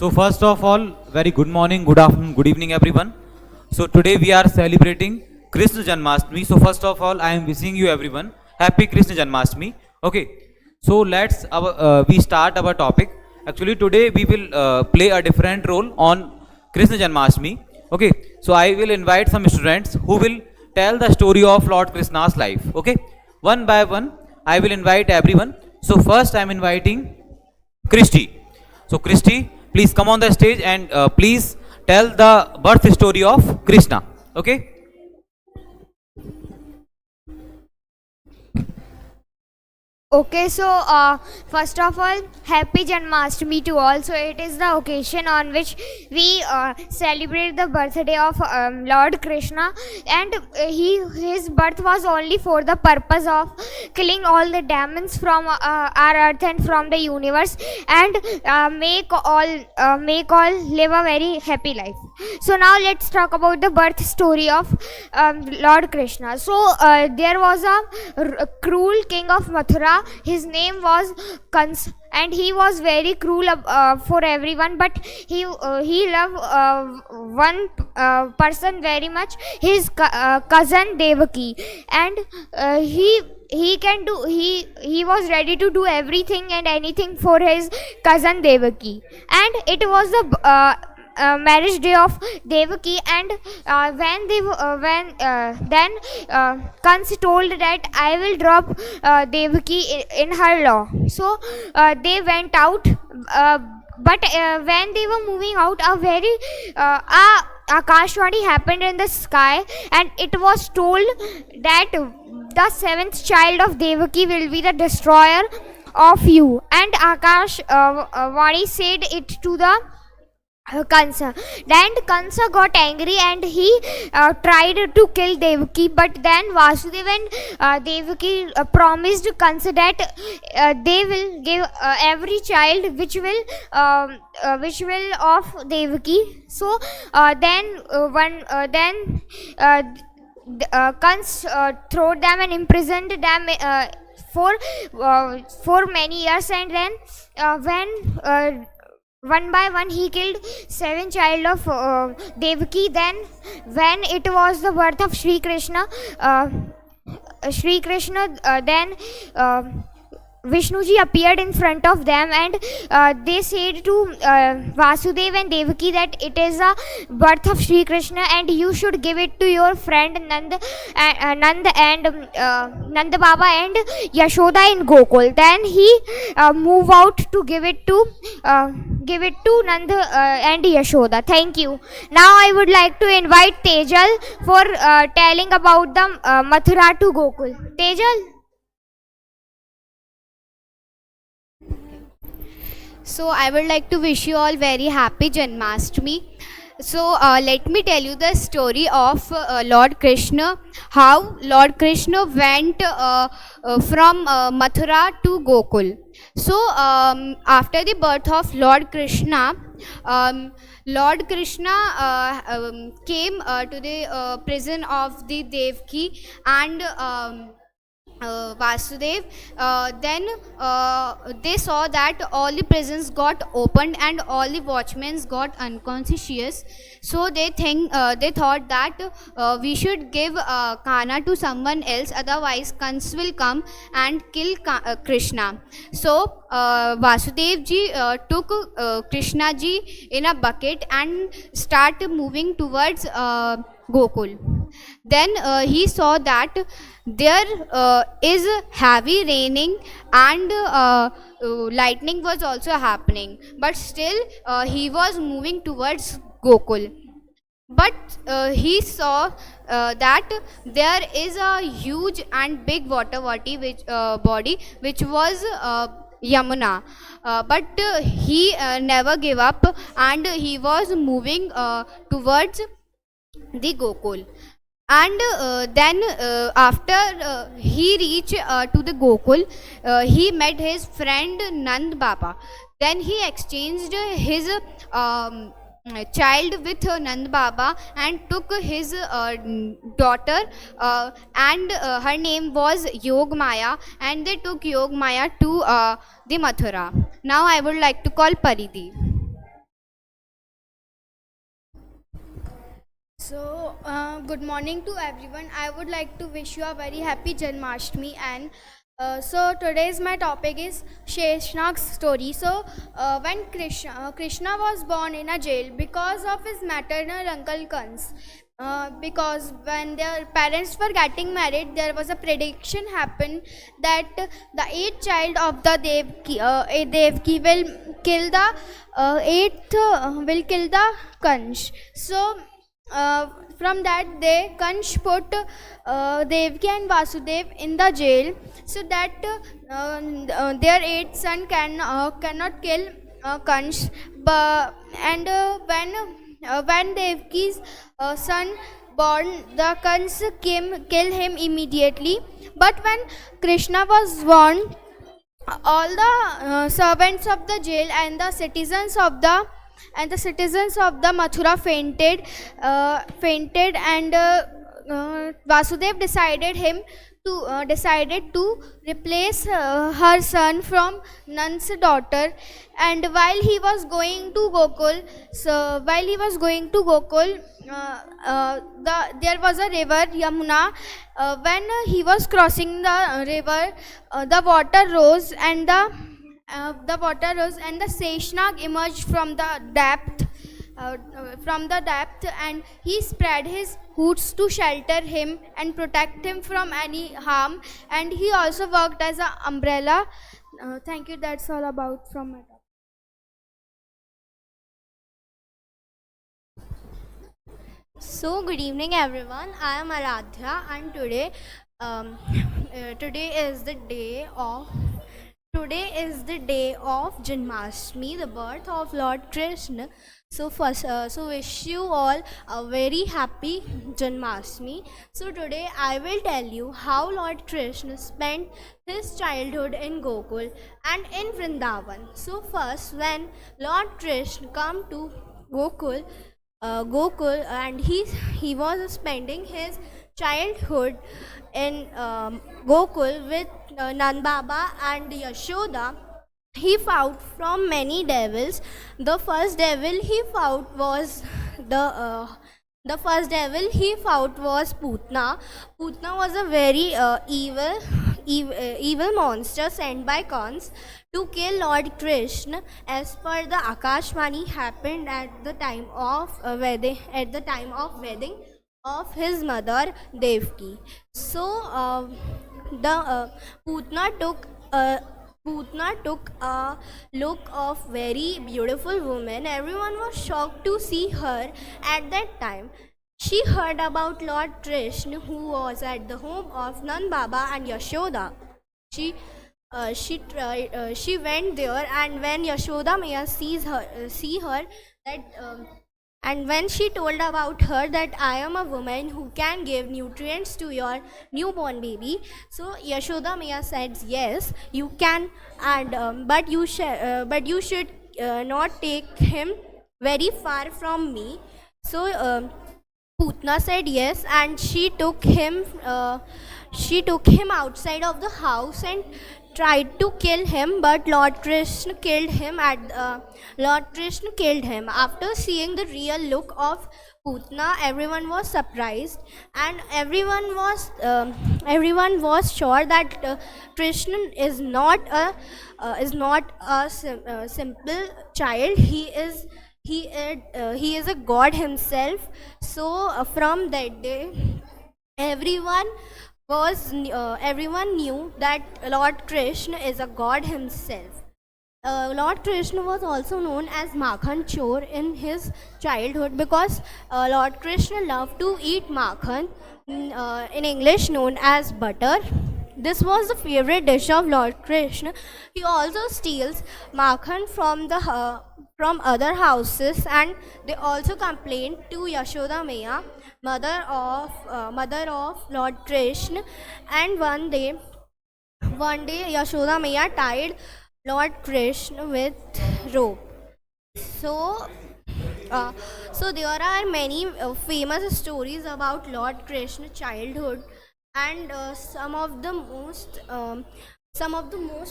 So first of all, very good morning, good afternoon, good evening everyone. So today we are celebrating Krishna Janmashtami. So first of all, I am wishing you everyone happy Krishna Janmashtami. Okay. So we start our topic. Actually today we will play a different role on Krishna Janmashtami. Okay. So I will invite some students who will tell the story of Lord Krishna's life. Okay. One by one, I will invite everyone. So first I am inviting Christy. So Christy, please come on the stage and please tell the birth story of Krishna. Okay? Okay, so first of all, happy Janmashtami to all. So it is the occasion on which we celebrate the birthday of Lord Krishna, and his birth was only for the purpose of killing all the demons from our earth and from the universe, and make all live a very happy life. So now let's talk about the birth story of Lord Krishna. So there was a cruel king of Mathura. His name was Kans, and he was very cruel for everyone, but he loved one person very much, his cousin Devaki, and he was ready to do everything and anything for his cousin Devaki, and it was the marriage day of Devaki, and then Kans told that I will drop Devaki in her law. So they went out, but when they were moving out, a very Akashvani happened in the sky, and it was told that the seventh child of Devaki will be the destroyer of you, and Akash Vani said it to the Kansa. Then Kansa got angry and he tried to kill Devaki, but then Vasudeva and Devaki promised Kansa that they will give every child which will of Devaki. So Kans threw them and imprisoned them for many years, and then when one by one he killed 7 child of Devaki. Then when it was the birth of Sri Krishna, then Vishnuji appeared in front of them, and they said to Vasudeva and Devaki that it is a birth of Sri Krishna and you should give it to your friend Nanda Baba and Yashoda in Gokul. Then he moved out to give it to Nanda and Yashoda. Thank you. Now I would like to invite Tejal for telling about the Mathura to Gokul. Tejal. So I would like to wish you all very happy Janmashtami. So let me tell you the story of Lord Krishna, how Lord Krishna went from Mathura to Gokul. So after the birth of Lord Krishna, Lord Krishna came to the prison of the Devaki and Vasudev. Then they saw that all the prisons got opened and all the watchmen got unconscious. So they thought that we should give Kana to someone else, otherwise Kans will come and kill Krishna. So Vasudev ji took Krishna ji in a bucket and started moving towards Gokul. Then he saw that there is heavy raining and lightning was also happening, but still he was moving towards Gokul. But he saw that there is a huge and big water body which was Yamuna, but he never gave up and he was moving towards the Gokul. And then after he reached to the Gokul, he met his friend Nand Baba. Then he exchanged his child with Nand Baba and took his daughter, and her name was Yog Maya, and they took Yog Maya to the Mathura. Now I would like to call Paridi. Good morning to everyone. I would like to wish you a very happy Janmashtami. And so today's my topic is Sheshnag's story. When Krishna was born in a jail because of his maternal uncle Kans. Because when their parents were getting married, there was a prediction happened that the eighth child of the Devki will kill the Kansh. From that day, Kansh put Devki and Vasudev in the jail so that their eighth son cannot kill Kansh. When Devki's son born, the Kans kill him immediately. But when Krishna was born, all the servants of the jail and the citizens of the Mathura fainted, and Vasudev decided to replace her son from Nan's daughter. And while he was going to Gokul, there was a river Yamuna. When he was crossing the river, the water rose, and the Seshnag emerged from the depth. And he spread his hoods to shelter him and protect him from any harm, and he also worked as an umbrella. Thank you. That's all about from my talk. So good evening everyone. I am Aradhya, and today is the day of Janmashtami, the birth of Lord Krishna. So wish you all a very happy Janmashtami. So today I will tell you how Lord Krishna spent his childhood in Gokul and in Vrindavan. So first, when Lord Krishna come to Gokul, and he was spending his childhood in Gokul with Nand Baba and Yashoda. He fought from many devils. The first devil he fought was Putna. Putna was a very evil monster sent by Kans to kill Lord Krishna, as per the Akashvani happened at the time of wedding of his mother Devki. So Putna took a look of very beautiful woman. Everyone was shocked to see her at that time. She heard about Lord Krishna, who was at the home of Nand Baba and Yashoda. She went there, and when Yashoda Maya see her that. And when she told about her that I am a woman who can give nutrients to your newborn baby, so Yashoda Maya said, yes, you can, and but you should not take him very far from me. So Putna said yes, and she took him outside of the house and tried to kill him, but Lord Krishna killed him. After seeing the real look of Putna, everyone was surprised, and everyone was sure that Krishna is not a simple child. He is a god himself. So from that day, everyone knew that Lord Krishna is a god himself. Lord Krishna was also known as Makhan Chor in his childhood because Lord Krishna loved to eat makhan, in English known as butter. This was the favorite dish of Lord Krishna. He also steals makhan from other houses, and they also complained to Yashoda Maya, mother of Lord Krishna. And one day Yashoda Maya tied Lord Krishna with rope. So there are many famous stories about Lord Krishna childhood, and some of the most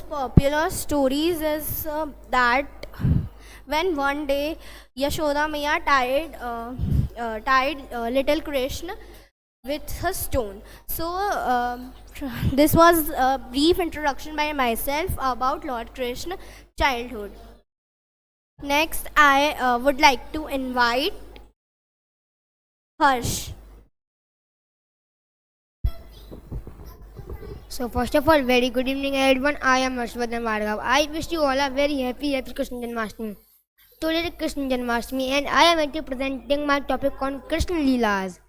popular stories is that when one day Yashoda Maya tied tied little Krishna with a stone. So this was a brief introduction by myself about Lord Krishna childhood. Next, I would like to invite Harsh. So first of all, very good evening everyone. I am Harshvardhan Bhargav. I wish you all a very happy Krishna Janmashtami. Today is Krishna Janmashtami and I am actually presenting my topic on Krishna Leelas.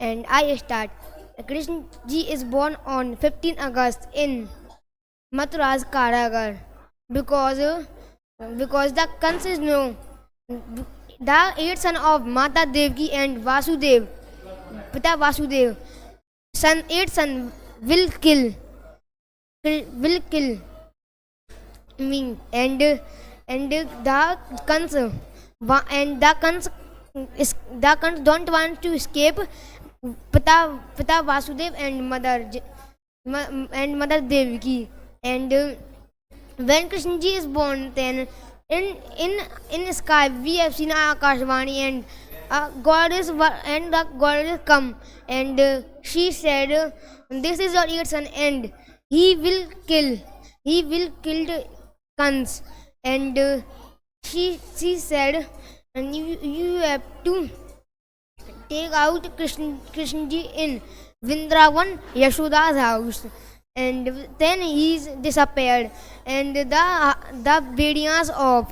And I start. Krishna ji is born on 15 August in Mathura's Karagar because the Kans is known the eighth son of Mata Devki and Vasudev, Pita Vasudev, eighth son will kill me and the Kans the Kans don't want to escape Pita Vasudev and Mother Devki. And when Krishna ji is born, then in sky we have seen Akashvani and the goddess come and she said, "This is your eighth son and he will kill the Kans." And she said, "And you have to take out Krishna ji in Vrindavan, Yashoda's house." And then he's disappeared, and the Vedyas of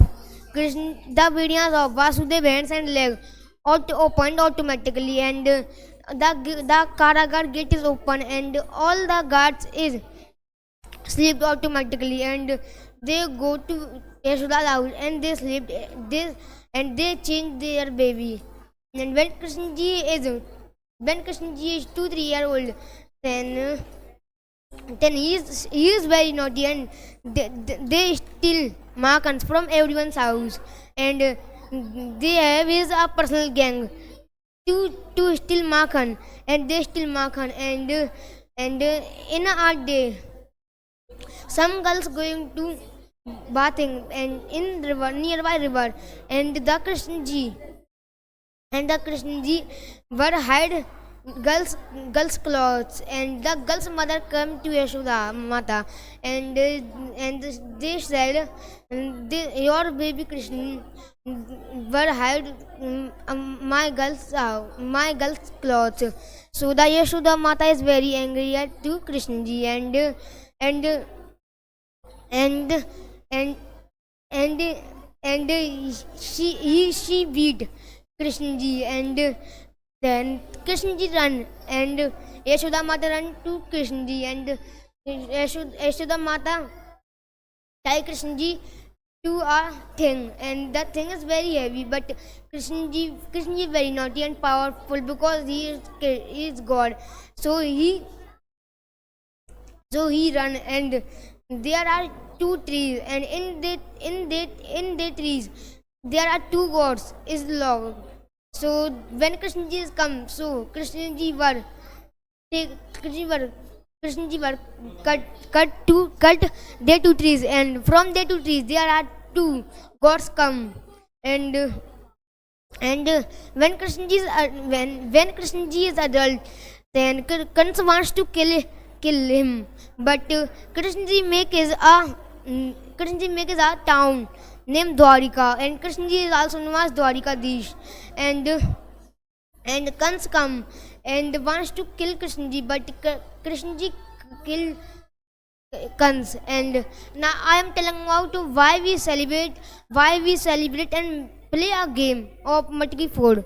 Vasudev hands and leg opened automatically, and the Karagar gate is open, and all the guards is slept automatically, and they go to Yashoda's house and they sleep and they change their baby. And when Krishna ji is 2-3 years old, then he is very naughty, and they steal Makans from everyone's house, and they have his personal gang to steal Makan, and they steal Makan, and in a day some girls going to bathing and in nearby river, and the Krishna ji were hide girls clothes, and the girl's mother come to Yashoda Mata, and they said, "Your baby Krishna were hide my girl's clothes." So the Yashoda Mata is very angry at to Krishna ji, and she beat Krishna ji, and then Krishna ji run, and Yashoda Mata run to Krishna ji, and Yashoda Mata tie Krishna ji to a thing, and that thing is very heavy, but Krishna ji is very naughty and powerful because he is God. So he run, and there are 2 trees, and in the trees there are 2 gods is log. So when Krishna ji is come, so Krishna ji were cut their 2 trees, and from their 2 trees there are 2 gods come, and when Krishna ji is adult, then Kansa wants to kill him, but Krishna ji make is a town named Dwarika, and Krishna ji is also known as Dwarikadish, and Kans come and wants to kill Krishna ji, but Krishna ji kill Kans. And now I am telling about why we celebrate and play a game of Matki Food,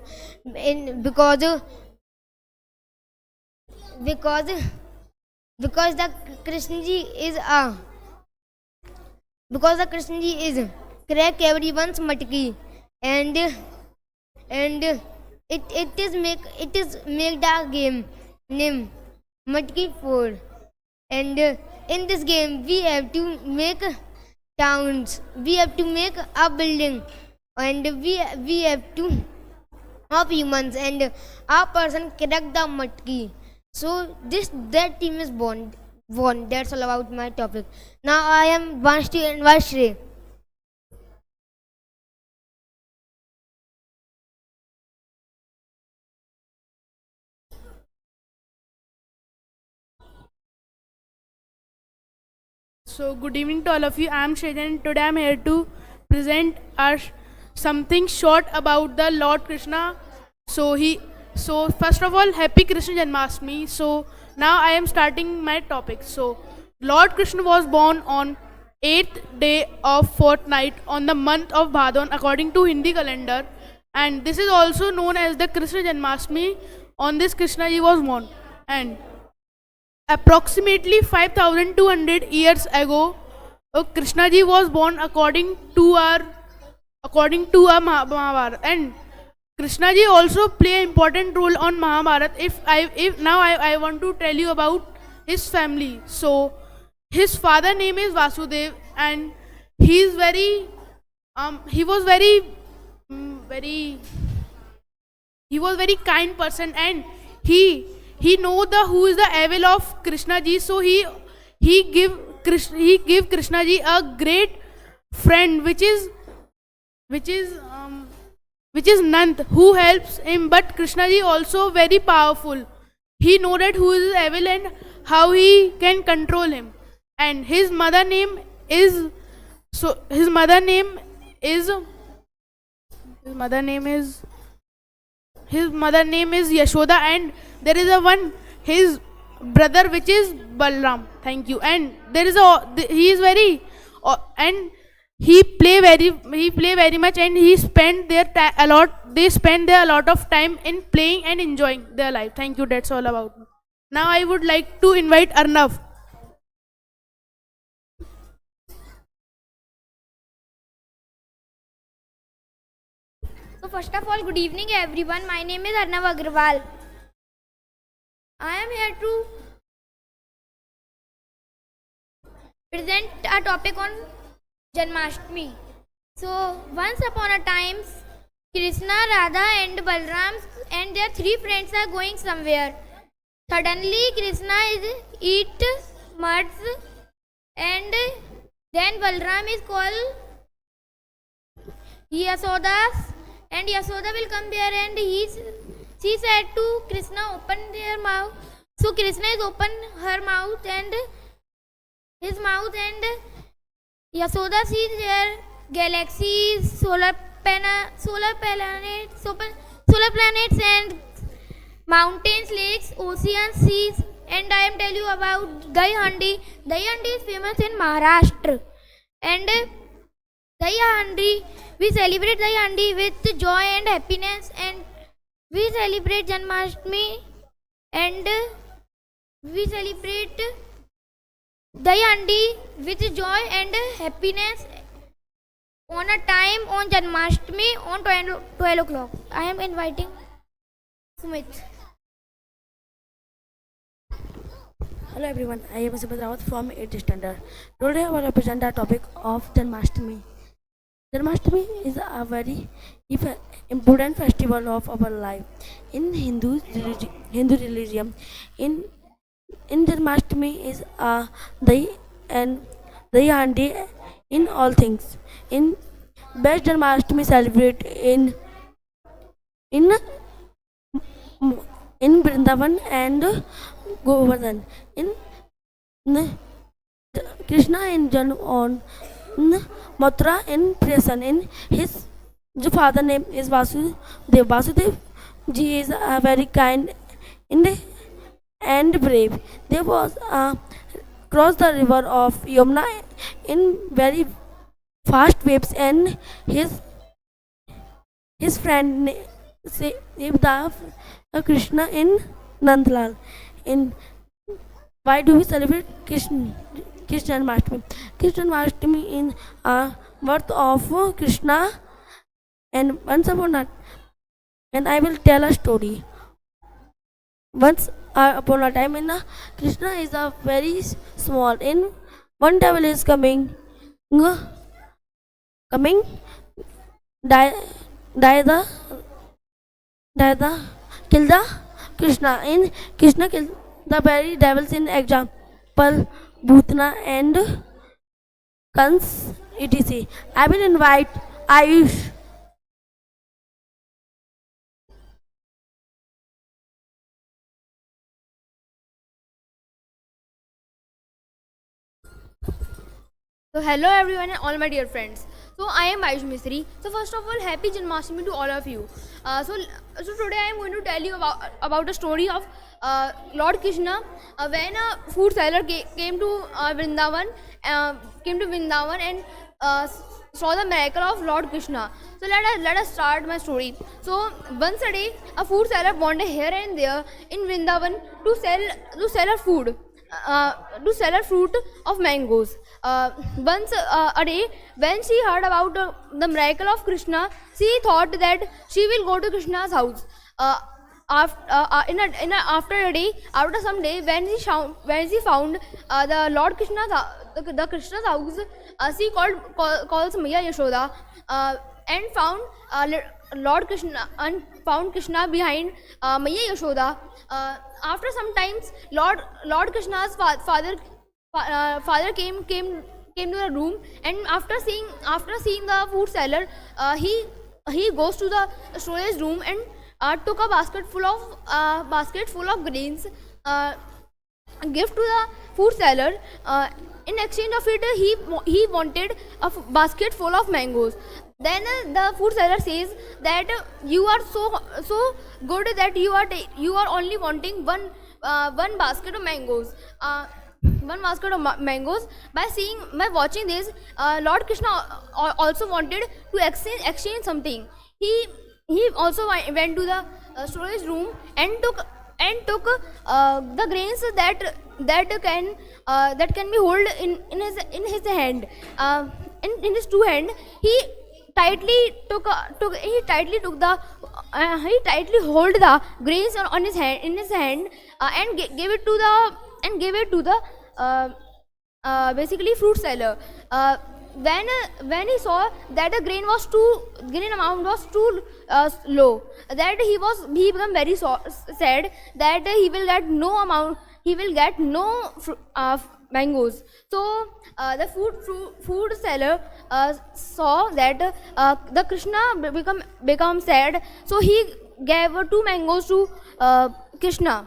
because the Krishna ji is crack everyone's matki, and it is make the game name Matki 4, and in this game we have to make towns, we have to make a building, and we have to of humans, and a person crack the matki. So that team is won. That's all about my topic. Now I am Vanshti and Vaishri. So good evening to all of you. I am Shreya and today I am here to present us something short about the Lord Krishna. So first of all, happy Krishna Janmashtami. So now I am starting my topic. So Lord Krishna was born on 8th day of fortnight on the month of Bhadon according to Hindi calendar, and this is also known as the Krishna Janmashtami. On this Krishna ji was born, and approximately 5200 years ago, Krishna ji was born according to our Mahabharata, and Krishna ji also play an important role on Mahabharata. If now I want to tell you about his family. So his father name is Vasudev, and he is he was very kind person, and he know the who is the evil of Krishna ji. So he give Krishna ji a great friend, which is Nand, who helps him. But Krishna ji also very powerful. He know that who is evil and how he can control him. And his mother name is Yashoda, and there is his brother which is Balram. Thank you. And there is he is very and he play very much, and he spend a lot. They spend a lot of time in playing and enjoying their life. Thank you. That's all about me. Now I would like to invite Arnav. So first of all, good evening everyone. My name is Arnav Agrawal. I am here to present a topic on Janmashtami. So once upon a time, Krishna, Radha and Balram and their three friends are going somewhere. Suddenly Krishna eat muds, and then Balram is called Yasodas, and Yasoda will come there, and she said to Krishna, open their mouth. So Krishna is open her mouth and his mouth, and Yasoda sees there galaxies, solar planets and mountains, lakes, oceans, seas. And I am tell you about Dahi Handi. Dahi Handi is famous in Maharashtra, and Dahi Handi, we celebrate Dahi Handi with joy and happiness, and we celebrate Janmashtami, and we celebrate Dahi Handi with joy and happiness on a time on Janmashtami on 12 o'clock. I am inviting Sumit. Hello everyone, I am Sumit Rawat from 8th standard. Today I will represent the topic of Janmashtami. Janmashtami is a very important festival of our life. In Hindu religion, in Janmashtami is a Dahi and Dahi Handi in all things. In best Janmashtami celebrate in Vrindavan and Govardhan. In Krishna in Janm on Mathura in Prasan. In his father name is Vasudev. Vasudev ji is a very kind and brave. There was cross the river of Yamuna in very fast waves, and his friend saved the Krishna in Nandlal. In why do we celebrate Krishna Janmashtami? Krishna Janmashtami in birth of Krishna, and once upon a, and I will tell a story. Once upon a time, in Krishna is a very small. In one devil is coming, die the kill the Krishna. In Krishna kill the very devils. In example, Bhutana and Kans, etc. I will invite Ayush. So hello everyone and all my dear friends. So I am Ayush Misri. So first of all, happy Janmashtami to all of you. So today I am going to tell you about a story of Lord Krishna when a food seller came to Vrindavan, and saw the miracle of Lord Krishna. So let us start my story. So once a day, a food seller wandered here and there in Vrindavan to sell her food. To sell her fruit of mangoes. Once a day, when she heard about the miracle of Krishna, she thought that she will go to Krishna's house. After a day, after some day, when she found the Lord Krishna's the Krishna's house, she calls Maya Yashoda and found Lord Krishna and found Krishna behind Maya Yashoda. After some times, Lord Krishna's father came to the room, and after seeing the food seller, he goes to the storage room and took a basket full of grains, give to the food seller. In exchange of it, he wanted a basket full of mangoes. Then the food seller says that you are so good that you are only wanting one basket of mangoes. One basket of mangoes. By watching this, Lord Krishna also wanted to exchange something. He also went to the storage room and took the grains that can be held in his hand. In his two hand, he tightly hold the grains on his hand and gave it to the basically fruit seller. When he saw that the grain amount was too low, that he became very sad that he will get no mangoes. So the food seller saw that the Krishna become sad, so he gave 2 mangoes to Krishna,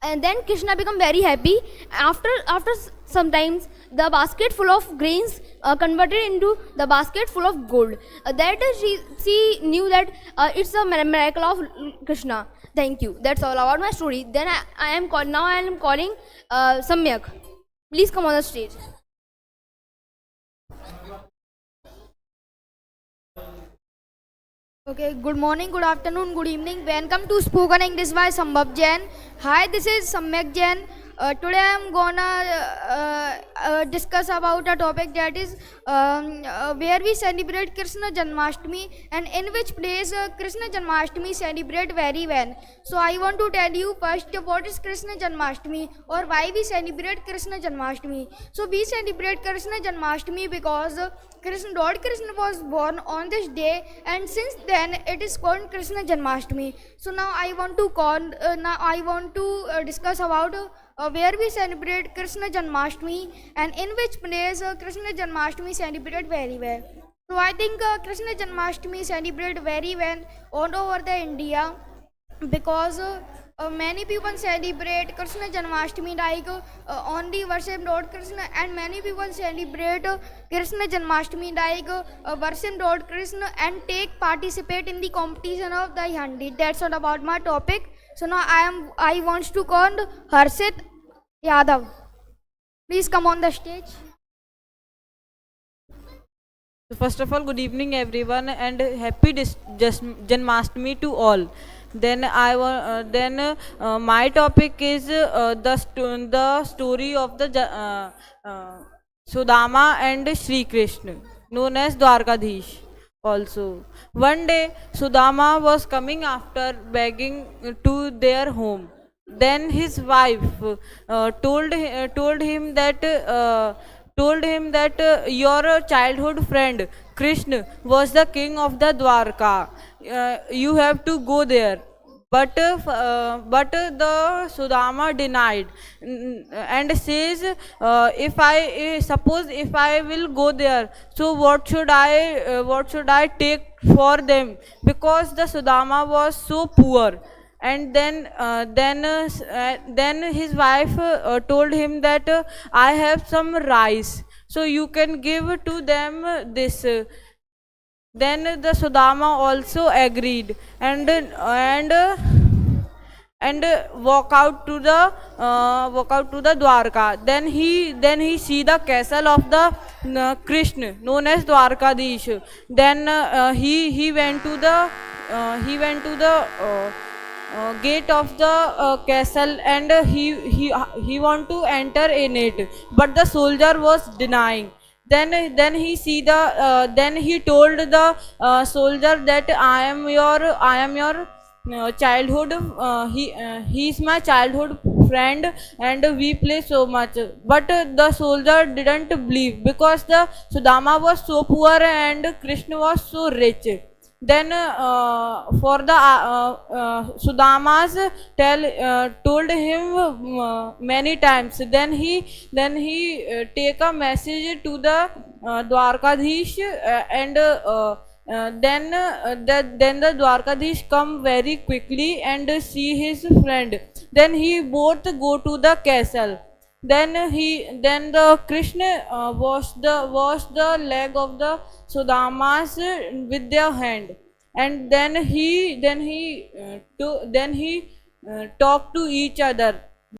and then Krishna become very happy. After sometimes, the basket full of grains converted into the basket full of gold. That she knew that it's a miracle of Krishna. Thank you. That's all about my story. Then I am calling Samyak. Please come on the stage. Okay, good morning, good afternoon, good evening. Welcome to Spoken English by Sambhav Jain. Hi, this is Samyak Jain. Today I am gonna discuss about a topic that is where we celebrate Krishna Janmashtami and in which place Krishna Janmashtami celebrate very well. So I want to tell you first what is Krishna Janmashtami or why we celebrate Krishna Janmashtami. So we celebrate Krishna Janmashtami because Lord Krishna was born on this day, and since then it is called Krishna Janmashtami. So now I want to discuss about where we celebrate Krishna Janmashtami and in which place Krishna Janmashtami celebrate very well. So I think Krishna Janmashtami celebrate very well all over the India because many people celebrate Krishna Janmashtami like only worship Lord Krishna, and many people celebrate Krishna Janmashtami like worship Lord Krishna and participate in the competition of the Handi. That's all about my topic. So now I want to call Harshit Yadav. Please come on the stage. So first of all, good evening everyone, and happy Janmashtami to all. Then my topic is the story of the Sudama and Shri Krishna, known as Dwarkadhish. Also, one day Sudama was coming after begging to their home. Then his wife told him that your childhood friend Krishna was the king of the Dwarka. You have to go there. But the Sudama denied and says, if I will go there, so what should I take for them? Because the Sudama was so poor. And then his wife told him that I have some rice. so you can give to them this. Then the Sudama also agreed and walk out to the Dwarka. Then he see the castle of the Krishna, known as Dwarkadish. Then he went to the gate of the castle, and he want to enter in it, but the soldier was denying. Then he see the then he told the soldier that I am your childhood, he is my childhood friend, and we play so much. But the soldier didn't believe, because the Sudama was so poor and Krishna was so rich. Then for the Sudamas told him many times. Then he take a message to the Dwarkadish, and then the Dwarkadish come very quickly and see his friend. Then he both go to the castle. Then the Krishna washed the leg of the Sudamas with their hand, and then he talked to each other.